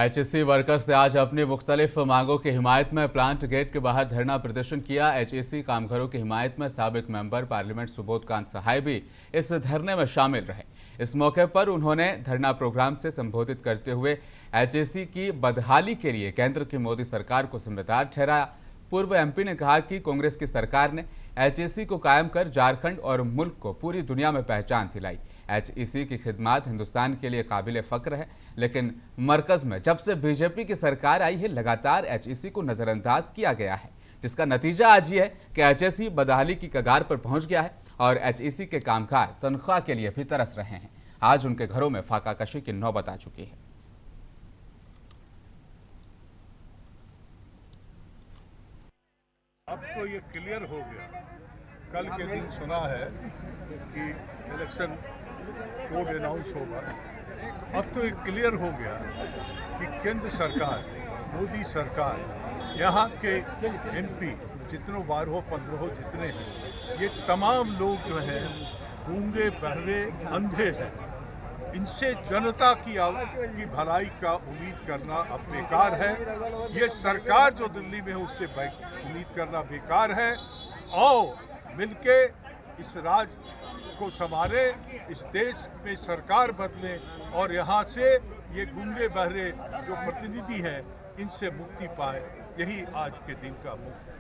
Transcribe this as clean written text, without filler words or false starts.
HEC workers ने आज अपनी मुख्तलिफ मांगों की हिमायत में प्लांट गेट के बाहर धरना प्रदर्शन किया। एचईसी कामगारों की हिमायत में साबिक मेंबर पार्लियामेंट सुबोध कांत सहाय भी इस धरने में शामिल रहे। इस मौके पर उन्होंने धरना प्रोग्राम से संबोधित करते हुए एचईसी की बदहाली के लिए केंद्र की मोदी सरकार को जिम्मेदार ठहराया। पूर्व एमपी ने कहा कि कांग्रेस की सरकार ने एचईसी को कायम कर झारखंड और मुल्क को पूरी दुनिया में पहचान दिलाई। एचईसी की खिदमत हिंदुस्तान के लिए काबिल फ़ख्र है, लेकिन मरकज़ में जब से बीजेपी की सरकार आई है लगातार एचईसी को नज़रअंदाज किया गया है, जिसका नतीजा आज ये है कि एचईसी बदहाली की कगार पर पहुंच गया है और एचईसी के कामगार तनख्वाह के लिए भी तरस रहे हैं। आज उनके घरों में फाका कशी की नौबत आ चुकी है। अब तो ये क्लियर हो गया। कल के दिन सुना है कि इलेक्शन कोड अनाउंस होगा। अब तो ये क्लियर हो गया कि केंद्र सरकार, मोदी सरकार, यहाँ के एमपी जितनों 12 15 जितने हैं, ये तमाम लोग जो हैं गूंगे बहरे अंधे हैं। इनसे जनता की भलाई का उम्मीद करना अब बेकार है। ये सरकार जो दिल्ली में है उससे उम्मीद करना बेकार है। और मिलके इस राज्य को संभाले, इस देश में सरकार बदले और यहाँ से ये गूंगे बहरे जो प्रतिनिधि हैं इनसे मुक्ति पाए। यही आज के दिन का मुख्य